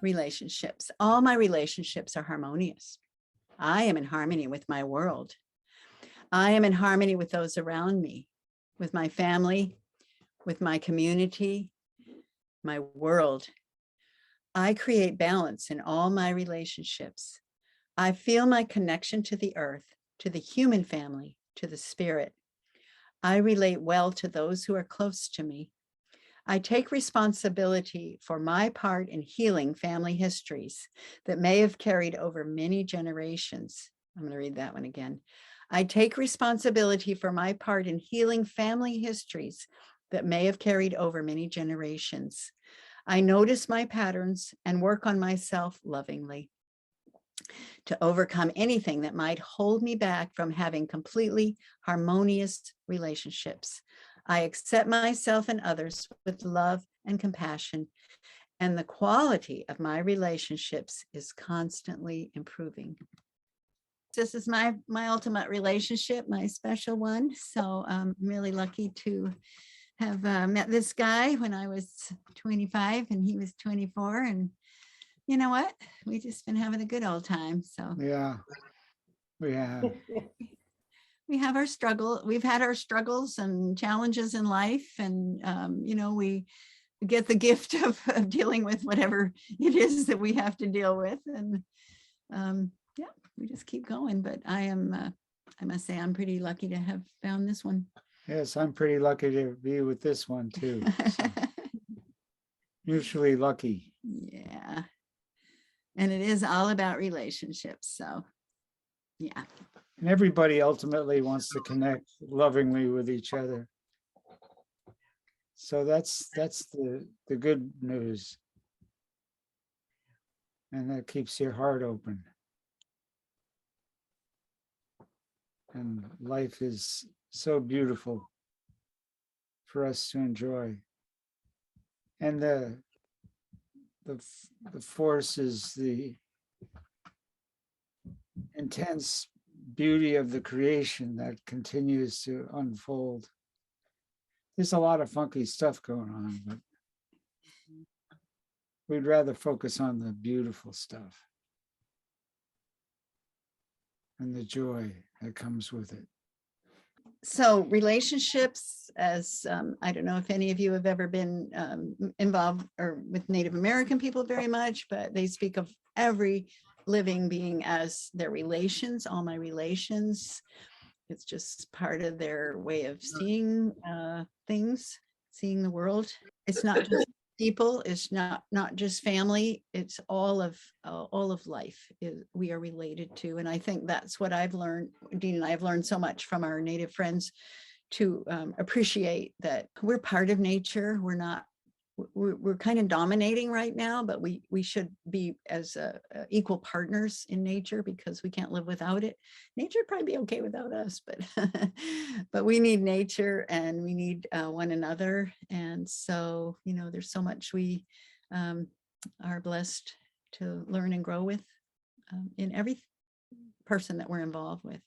relationships. All my relationships are harmonious. I am in harmony with my world. I am in harmony with those around me, with my family, with my community, my world. I create balance in all my relationships. I feel my connection to the earth, to the human family, to the spirit. I relate well to those who are close to me. I take responsibility for my part in healing family histories that may have carried over many generations. I'm going to read that one again. I take responsibility for my part in healing family histories that may have carried over many generations. I notice my patterns and work on myself lovingly to overcome anything that might hold me back from having completely harmonious relationships. I accept myself and others with love and compassion, and the quality of my relationships is constantly improving. This is my ultimate relationship, my special one. So I'm really lucky to have met this guy when I was 25 and he was 24. And you know what? We just been having a good old time. So Yeah, we have. We have our struggle. We've had our struggles and challenges in life. And, we get the gift of dealing with whatever it is that we have to deal with. And we just keep going. But I must say, I'm pretty lucky to have found this one. Yes, I'm pretty lucky to be with this one too. So. Mutually lucky. Yeah. And it is all about relationships. So, yeah. And everybody ultimately wants to connect lovingly with each other. So that's the good news. And that keeps your heart open. And life is so beautiful for us to enjoy. And the force is the intense beauty of the creation that continues to unfold. There's a lot of funky stuff going on, but we'd rather focus on the beautiful stuff and the joy that comes with it. So relationships, as I don't know if any of you have ever been involved or with Native American people very much, but they speak of every living being as their relations, all my relations. It's just part of their way of seeing things, seeing the world. It's not just people, it's not just family, it's all of life we are related to. And I think that's what I've learned. Dean and I have learned so much from our Native friends to appreciate that we're part of nature. We're kind of dominating right now, but we should be as equal partners in nature, because we can't live without it. Nature would probably be okay without us, but but we need nature and we need one another. And so, there's so much we are blessed to learn and grow with in every person that we're involved with,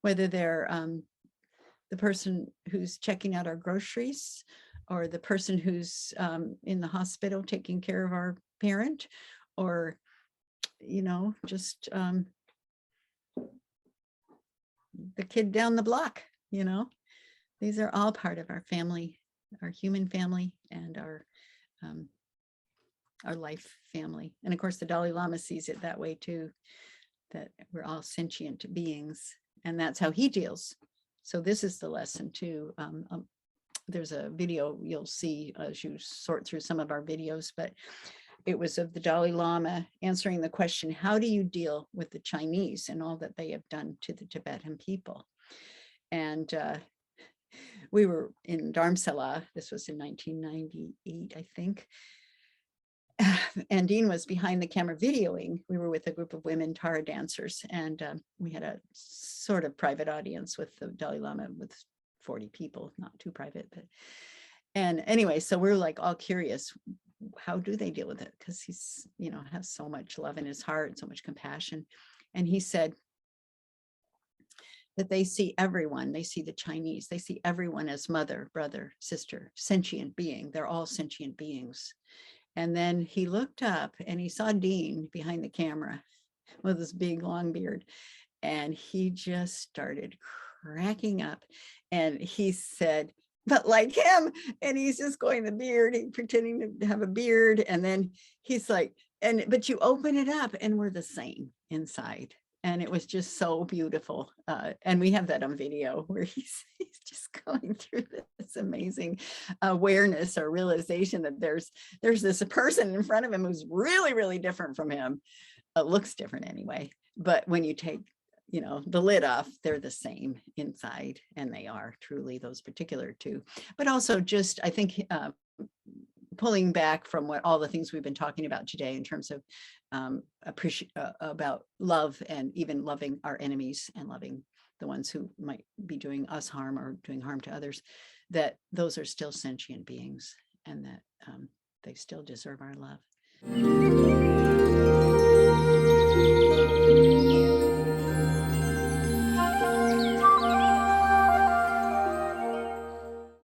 whether they're the person who's checking out our groceries, or the person who's in the hospital taking care of our parent, or, just the kid down the block. These are all part of our family, our human family, and our life family. And of course, the Dalai Lama sees it that way too, that we're all sentient beings, and that's how he deals. So this is the lesson too. There's a video you'll see as you sort through some of our videos, but it was of the Dalai Lama answering the question, how do you deal with the Chinese and all that they have done to the Tibetan people? And we were in Dharamsala, this was in 1998, I think. And Dean was behind the camera videoing. We were with a group of women Tara dancers, and we had a sort of private audience with the Dalai Lama with 40 people, not too private, but, and anyway, so we're like all curious, how do they deal with it? Because he's, has so much love in his heart, so much compassion. And he said that they see everyone, they see the Chinese, they see everyone as mother, brother, sister, sentient being. They're all sentient beings. And then he looked up and he saw Dean behind the camera with his big long beard. And he just started cracking up. And he said, but like him. And he's just going the beard, pretending to have a beard. And then he's like, but you open it up and we're the same inside. And it was just so beautiful. And we have that on video where he's just going through this amazing awareness or realization that there's this person in front of him who's really, really different from him. Looks different anyway. But when you take, the lid off, they're the same inside, and they are truly those particular two. But also just, I think, pulling back from all the things we've been talking about today in terms of about love, and even loving our enemies and loving the ones who might be doing us harm or doing harm to others, that those are still sentient beings, and that they still deserve our love.